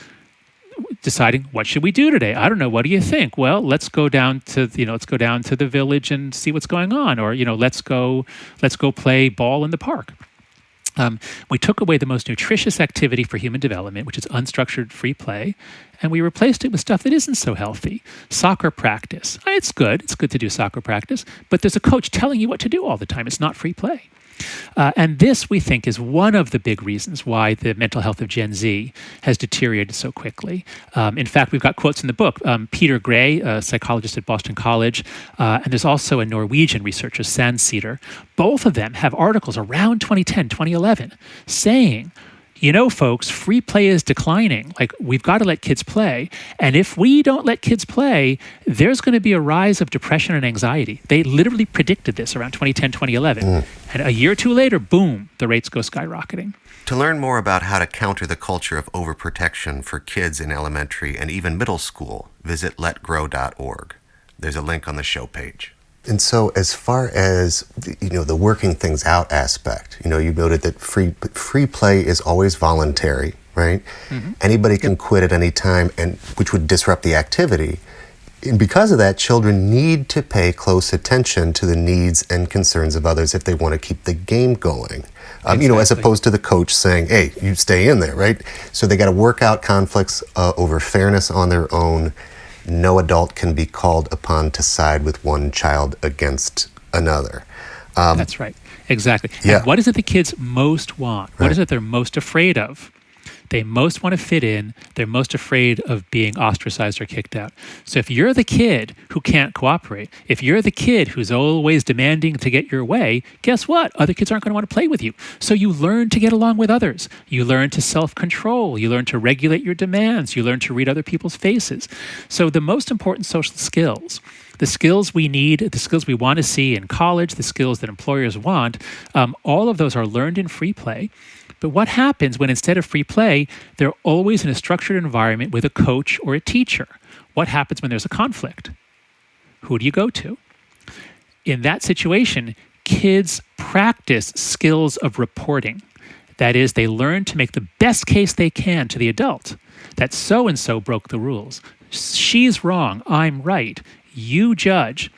C: deciding, what should we do today? I don't know. What do you think? Well, let's go down to the village and see what's going on, or let's go play ball in the park. We took away the most nutritious activity for human development, which is unstructured free play, and we replaced it with stuff that isn't so healthy. Soccer practice. It's good. It's good to do soccer practice, but there's a coach telling you what to do all the time. It's not free play. And this, we think, is one of the big reasons why the mental health of Gen Z has deteriorated so quickly. In fact, we've got quotes in the book. Peter Gray, a psychologist at Boston College, and there's also a Norwegian researcher, Sandseter. Both of them have articles around 2010, 2011, saying, folks, free play is declining. Like, we've got to let kids play. And if we don't let kids play, there's going to be a rise of depression and anxiety. They literally predicted this around 2010, 2011. And a year or two later, boom, the rates go skyrocketing.
B: To learn more about how to counter the culture of overprotection for kids in elementary and even middle school, visit letgrow.org. There's a link on the show page. And so as far as, the working things out aspect, you noted that free play is always voluntary, right? Mm-hmm. Anybody can quit at any time, and which would disrupt the activity. And because of that, children need to pay close attention to the needs and concerns of others if they want to keep the game going. Exactly. As opposed to the coach saying, hey, you stay in there, right? So they got to work out conflicts over fairness on their own. No adult can be called upon to side with one child against another.
C: That's right. Exactly.
B: Yeah.
C: And what is it the kids most want?
B: Right.
C: What is it they're most afraid of? They most want to fit in. They're most afraid of being ostracized or kicked out. So if you're the kid who can't cooperate, if you're the kid who's always demanding to get your way, guess what? Other kids aren't going to want to play with you. So you learn to get along with others. You learn to self-control. You learn to regulate your demands. You learn to read other people's faces. So the most important social skills, the skills we need, the skills we want to see in college, the skills that employers want, all of those are learned in free play. But what happens when instead of free play, they're always in a structured environment with a coach or a teacher? What happens when there's a conflict? Who do you go to? In that situation, kids practice skills of reporting. That is, they learn to make the best case they can to the adult that so-and-so broke the rules. She's wrong. I'm right. You judge.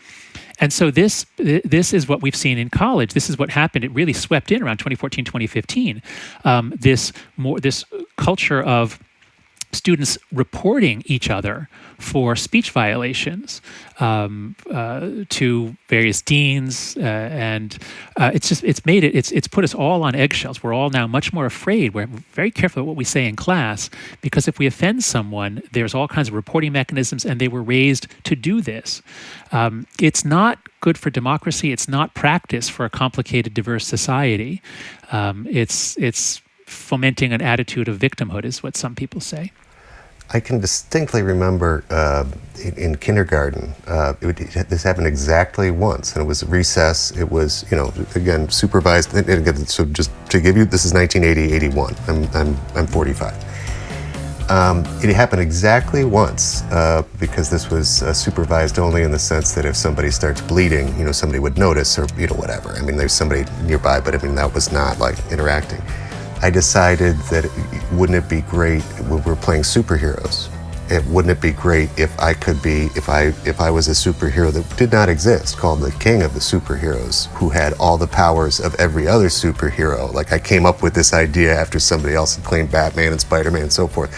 C: And so this is what we've seen in college. This is what happened. It really swept in around 2014, 2015. This culture of students reporting each other for speech violations to various deans, and it's put us all on eggshells. We're all now much more afraid. We're very careful of what we say in class, because if we offend someone, there's all kinds of reporting mechanisms, and they were raised to do this. It's not good for democracy. It's not practice for a complicated, diverse society. It's fomenting an attitude of victimhood, is what some people say.
B: I can distinctly remember in kindergarten, this happened exactly once, and it was recess. It was, again, supervised. And again, so just to give you, this is 1980, 81. I'm 45. It happened exactly once because this was supervised only in the sense that if somebody starts bleeding, somebody would notice, or whatever. I mean, there's somebody nearby, but that was not like interacting. I decided that wouldn't it be great when we're playing superheroes? Wouldn't it be great if I was a superhero that did not exist, called the king of the superheroes, who had all the powers of every other superhero? Like, I came up with this idea after somebody else had claimed Batman and Spider-Man and so forth.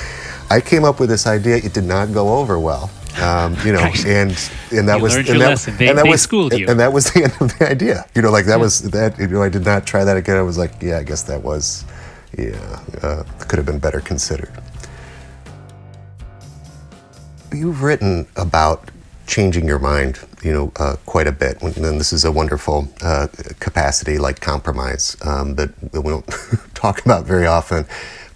B: I came up with this idea. It did not go over well. And that was
C: learned your lesson. They schooled you,
B: and that was the end of the idea. Was that. I did not try that again. I was like, I guess that was. Could have been better considered. You've written about changing your mind, quite a bit. And this is a wonderful capacity, like compromise, that we don't talk about very often.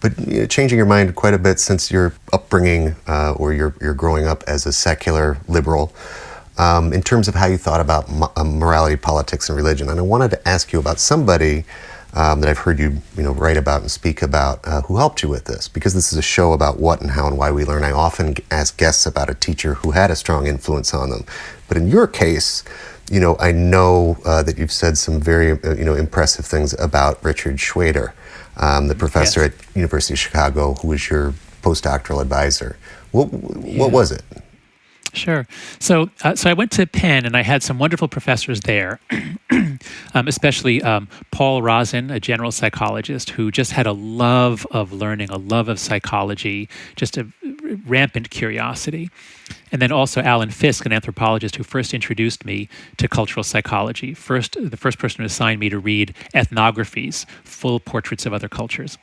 B: But changing your mind quite a bit since your upbringing or your growing up as a secular liberal, in terms of how you thought about morality, politics, and religion. And I wanted to ask you about somebody that I've heard you, write about and speak about, who helped you with this, because this is a show about what and how and why we learn. I often ask guests about a teacher who had a strong influence on them. But in your case, I know that you've said some very, impressive things about Richard Schweder, the professor at University of Chicago, who was your postdoctoral advisor. What was it?
C: Sure. So I went to Penn, and I had some wonderful professors there, especially Paul Rozin, a general psychologist who just had a love of learning, a love of psychology, just a rampant curiosity. And then also Alan Fisk, an anthropologist who first introduced me to cultural psychology, the first person who assigned me to read ethnographies, full portraits of other cultures.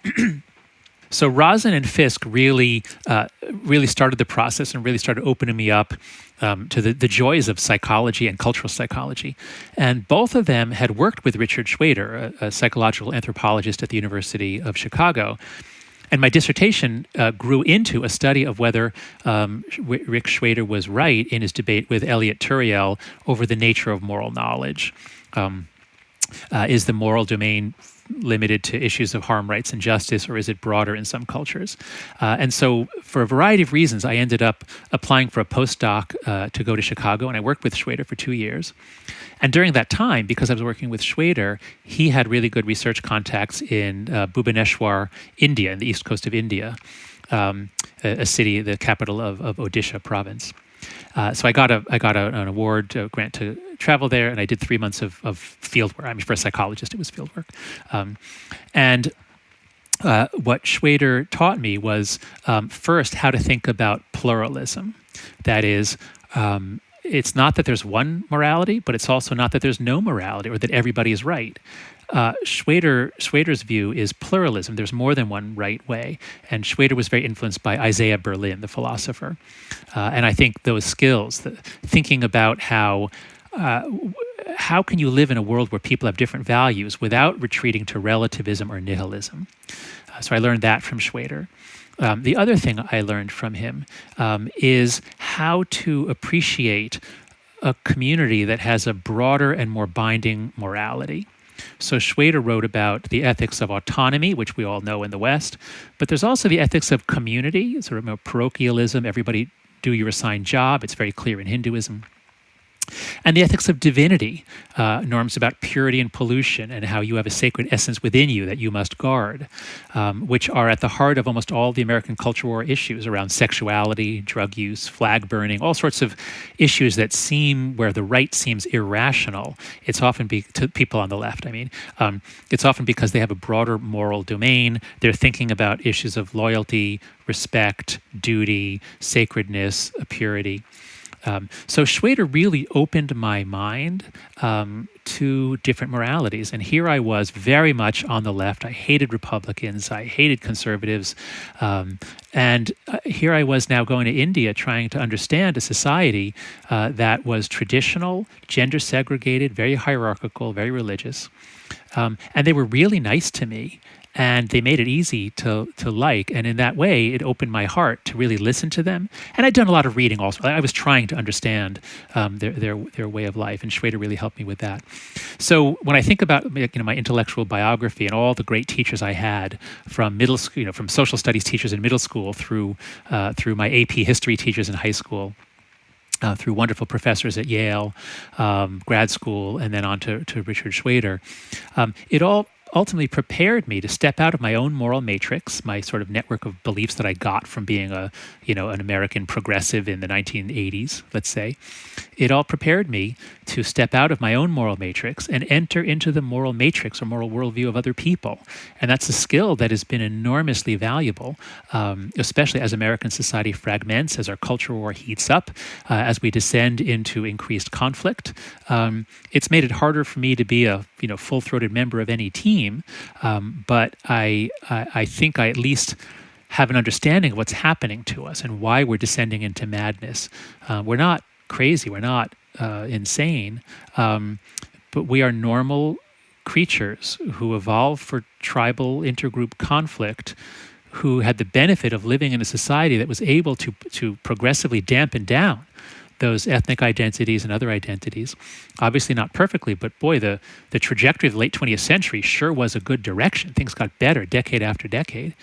C: So Rozin and Fisk really started the process and really started opening me up to the joys of psychology and cultural psychology. And both of them had worked with Richard Schweder, a psychological anthropologist at the University of Chicago. And my dissertation grew into a study of whether Rick Schweder was right in his debate with Elliot Turiel over the nature of moral knowledge. Is the moral domain limited to issues of harm, rights, and justice, or is it broader in some cultures? And so for a variety of reasons, I ended up applying for a postdoc to go to Chicago, and I worked with Schweder for 2 years. And during that time, because I was working with Schweder, he had really good research contacts in Bhubaneswar, India, in the east coast of India, a city, the capital of Odisha province. So I got an award grant to travel there, and I did 3 months of field work. I mean, for a psychologist, it was field work. And what Schweder taught me was first how to think about pluralism. That is, it's not that there's one morality, but it's also not that there's no morality or that everybody is right. Schweder's view is pluralism. There's more than one right way. And Schweder was very influenced by Isaiah Berlin, the philosopher. And I think those skills, thinking about how can you live in a world where people have different values without retreating to relativism or nihilism? So I learned that from Schweder. The other thing I learned from him is how to appreciate a community that has a broader and more binding morality. So Schweder wrote about the ethics of autonomy, which we all know in the West, but there's also the ethics of community, sort of parochialism, everybody do your assigned job. It's very clear in Hinduism. And the ethics of divinity, norms about purity and pollution, and how you have a sacred essence within you that you must guard, which are at the heart of almost all the American culture war issues around sexuality, drug use, flag burning, all sorts of issues that seem, where the right seems irrational. It's often to people on the left, it's often because they have a broader moral domain. They're thinking about issues of loyalty, respect, duty, sacredness, purity. So Schwader really opened my mind to different moralities. And here I was very much on the left. I hated Republicans. I hated conservatives. And here I was now going to India trying to understand a society that was traditional, gender segregated, very hierarchical, very religious. And they were really nice to me. And they made it easy to like. And in that way, it opened my heart to really listen to them. And I'd done a lot of reading also. I was trying to understand their way of life. And Schwader really helped me with that. So when I think about my intellectual biography and all the great teachers I had from middle school, from social studies teachers in middle school through my AP history teachers in high school, through wonderful professors at Yale, grad school, and then on to Richard Schwader, it all ultimately prepared me to step out of my own moral matrix, my sort of network of beliefs that I got from being an American progressive in the 1980s, let's say. It all prepared me to step out of my own moral matrix and enter into the moral matrix or moral worldview of other people. And that's a skill that has been enormously valuable, especially as American society fragments, as our culture war heats up, as we descend into increased conflict. It's made it harder for me to be a full-throated member of any team, but I think I at least have an understanding of what's happening to us and why we're descending into madness. We're not crazy, we're not insane, but we are normal creatures who evolved for tribal intergroup conflict, who had the benefit of living in a society that was able to progressively dampen down those ethnic identities and other identities. Obviously not perfectly, but boy, the trajectory of the late 20th century sure was a good direction. Things got better decade after decade.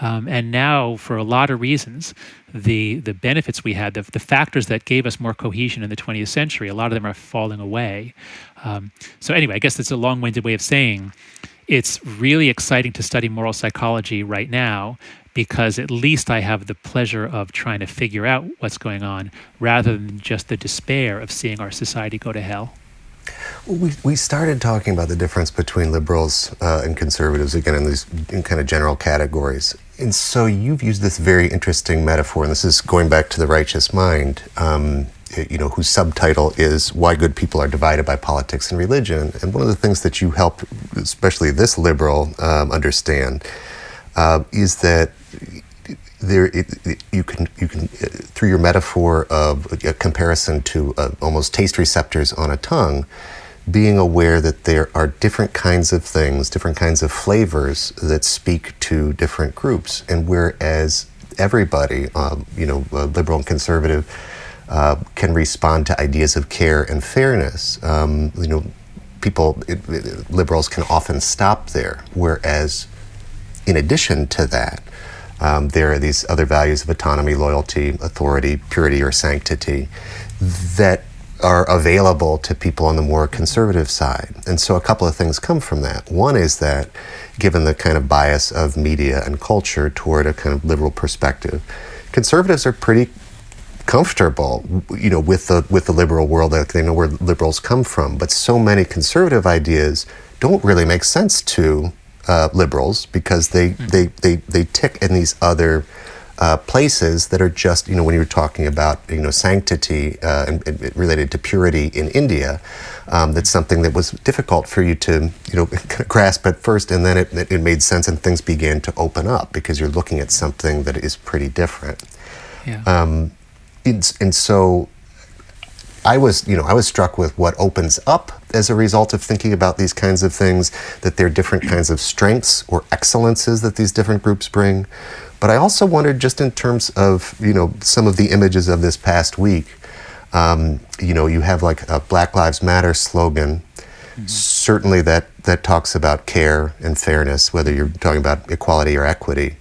C: And now, for a lot of reasons, the benefits we had, the factors that gave us more cohesion in the 20th century, a lot of them are falling away. So anyway, I guess that's a long-winded way of saying it's really exciting to study moral psychology right now, because at least I have the pleasure of trying to figure out what's going on rather than just the despair of seeing our society go to hell.
B: We started talking about the difference between liberals and conservatives, again, in kind of general categories. And so you've used this very interesting metaphor, and this is going back to The Righteous Mind, whose subtitle is Why Good People Are Divided by Politics and Religion. And one of the things that you help, especially this liberal, understand is that you can through your metaphor of a comparison to almost taste receptors on a tongue, being aware that there are different kinds of things, different kinds of flavors that speak to different groups, and whereas everybody, liberal and conservative, can respond to ideas of care and fairness, liberals can often stop there, whereas in addition to that, there are these other values of autonomy, loyalty, authority, purity, or sanctity that are available to people on the more conservative side. And so a couple of things come from that. One is that, given the kind of bias of media and culture toward a kind of liberal perspective, conservatives are pretty comfortable, with the liberal world. They know where liberals come from. But so many conservative ideas don't really make sense to liberals, because they tick in these other places that are just, when you're talking about, sanctity and related to purity in India, that's something that was difficult for you to, grasp at first, and then it made sense and things began to open up because you're looking at something that is pretty different.
C: Yeah.
B: And so I was struck with what opens up as a result of thinking about these kinds of things, that there are different kinds of strengths or excellences that these different groups bring. But I also wondered, just in terms of, some of the images of this past week, you have like a Black Lives Matter slogan, certainly that talks about care and fairness, whether you're talking about equality or equity.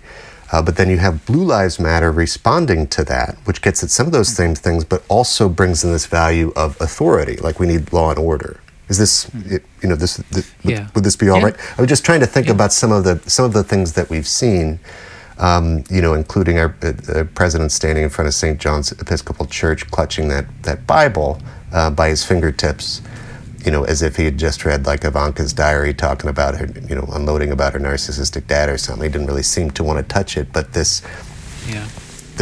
B: But then you have Blue Lives Matter responding to that, which gets at some of those same things, but also brings in this value of authority, like we need law and order. Is this, would this be all right? I was just trying to think about some of the things that we've seen, including our president standing in front of St. John's Episcopal Church, clutching that Bible by his fingertips, as if he had just read like Ivanka's diary, talking about her, unloading about her narcissistic dad or something. He didn't really seem to want to touch it, but the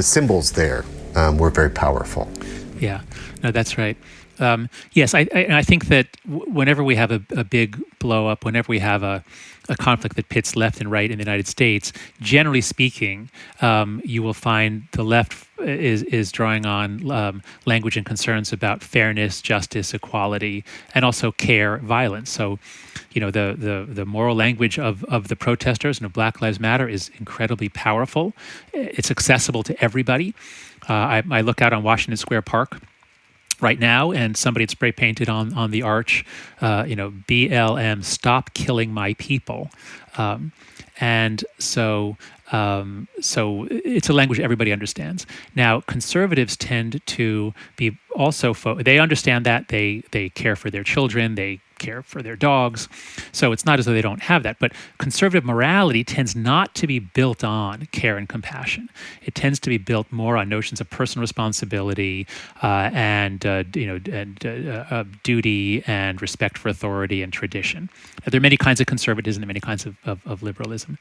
B: symbols there were very powerful.
C: Yeah, no, that's right. Yes, I think that whenever we have a big blow up, whenever we have a conflict that pits left and right in the United States, generally speaking, you will find the left is drawing on language and concerns about fairness, justice, equality, and also care, violence. So, the moral language of the protesters and of Black Lives Matter is incredibly powerful. It's accessible to everybody. I look out on Washington Square Park right now, and somebody had spray painted on the arch, BLM, stop killing my people. And so it's a language everybody understands. Now, conservatives tend to be also, they understand that, they care for their children, they care for their dogs. So it's not as though they don't have that. But conservative morality tends not to be built on care and compassion. It tends to be built more on notions of personal responsibility and duty and respect for authority and tradition. There are many kinds of conservatism and many kinds of liberalism.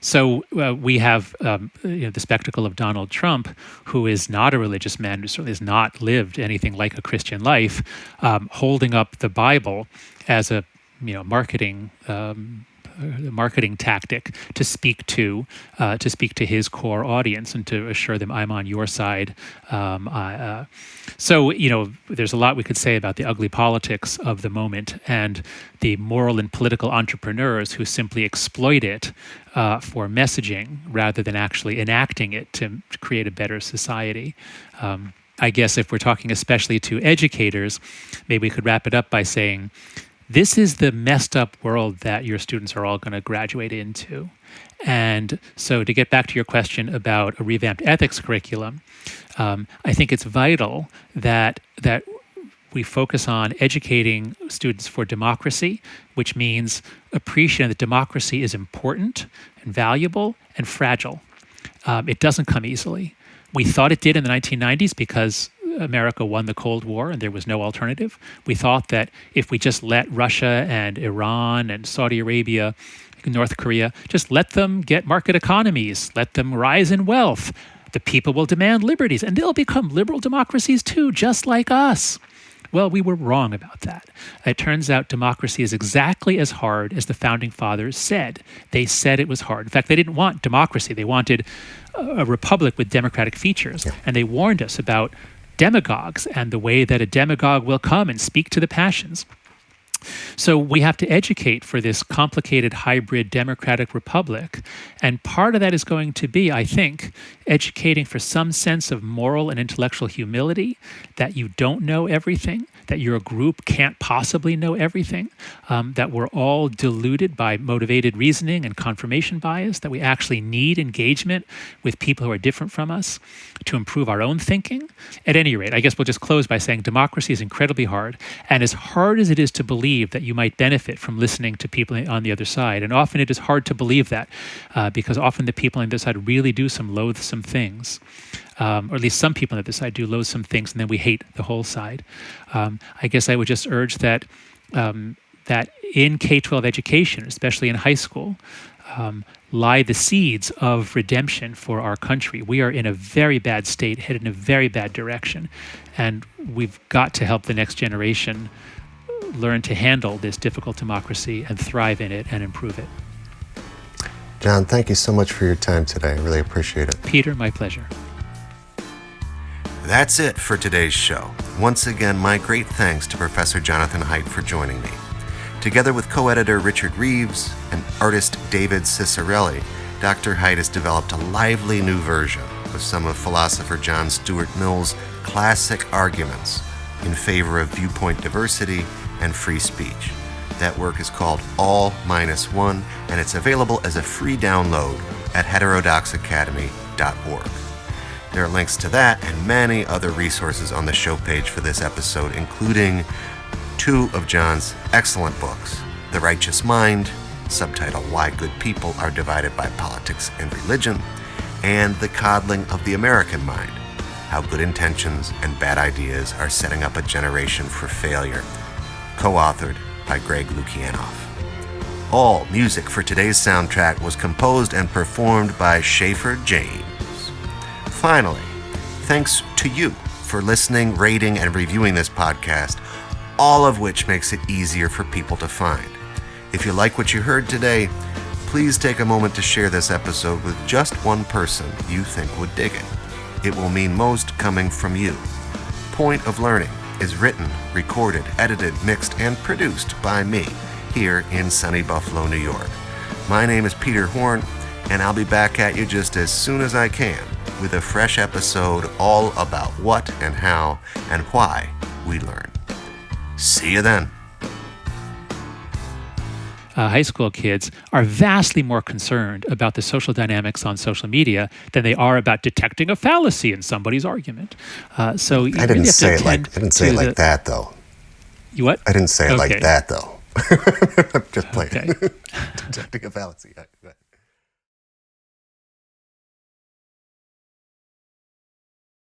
C: So we have the spectacle of Donald Trump, who is not a religious man, who certainly has not lived anything like a Christian life, holding up the Bible as a marketing tactic to speak to his core audience and to assure them, I'm on your side. So there's a lot we could say about the ugly politics of the moment and the moral and political entrepreneurs who simply exploit it for messaging rather than actually enacting it to create a better society. I guess if we're talking especially to educators, maybe we could wrap it up by saying, this is the messed up world that your students are all going to graduate into. And so to get back to your question about a revamped ethics curriculum, I think it's vital that we focus on educating students for democracy, which means appreciating that democracy is important and valuable and fragile. It doesn't come easily. We thought it did in the 1990s because America won the Cold War and there was no alternative. We thought that if we just let Russia and Iran and Saudi Arabia, North Korea, just let them get market economies, let them rise in wealth, the people will demand liberties and they'll become liberal democracies too, just like us. Well, we were wrong about that. It turns out democracy is exactly as hard as the founding fathers said. They said it was hard. In fact, they didn't want democracy. They wanted a republic with democratic features. Yeah. And they warned us about demagogues and the way that a demagogue will come and speak to the passions. So we have to educate for this complicated hybrid democratic republic. And part of that is going to be, I think, educating for some sense of moral and intellectual humility, that you don't know everything, that your group can't possibly know everything, that we're all deluded by motivated reasoning and confirmation bias, that we actually need engagement with people who are different from us to improve our own thinking. At any rate, I guess we'll just close by saying democracy is incredibly hard. And as hard as it is to believe that you might benefit from listening to people on the other side, and often it is hard to believe that because often the people on the other side really do some loathsome things. Or at least some people on the other side do loathsome things, and then we hate the whole side. I guess I would just urge that that in K-12 education, especially in high school, lie the seeds of redemption for our country. We are in a very bad state, headed in a very bad direction, and we've got to help the next generation learn to handle this difficult democracy and thrive in it and improve it.
B: John, thank you so much for your time today. I really appreciate it.
C: Peter, my pleasure.
B: That's it for today's show. Once again, my great thanks to Professor Jonathan Haidt for joining me. Together with co-editor Richard Reeves and artist David Cicerelli, Dr. Haidt has developed a lively new version of some of philosopher John Stuart Mill's classic arguments in favor of viewpoint diversity and free speech. That work is called All-1, and it's available as a free download at heterodoxacademy.org. There are links to that and many other resources on the show page for this episode, including 2 of John's excellent books, The Righteous Mind, subtitled Why Good People Are Divided by Politics and Religion, and The Coddling of the American Mind, How Good Intentions and Bad Ideas Are Setting Up a Generation for Failure, co-authored by Greg Lukianoff. All music for today's soundtrack was composed and performed by Schaefer James. Finally, thanks to you for listening, rating, and reviewing this podcast, all of which makes it easier for people to find. If you like what you heard today, please take a moment to share this episode with just one person you think would dig it. It will mean most coming from you. Point of Learning is written, recorded, edited, mixed, and produced by me here in sunny Buffalo, New York. My name is Peter Horn, and I'll be back at you just as soon as I can with a fresh episode all about what and how and why we learn. See you then.
C: High school kids are vastly more concerned about the social dynamics on social media than they are about detecting a fallacy in somebody's argument. So you
B: I didn't say it like that, though.
C: You what?
B: I didn't say it like that, though. I'm just playing.
C: Okay.
B: Detecting a fallacy.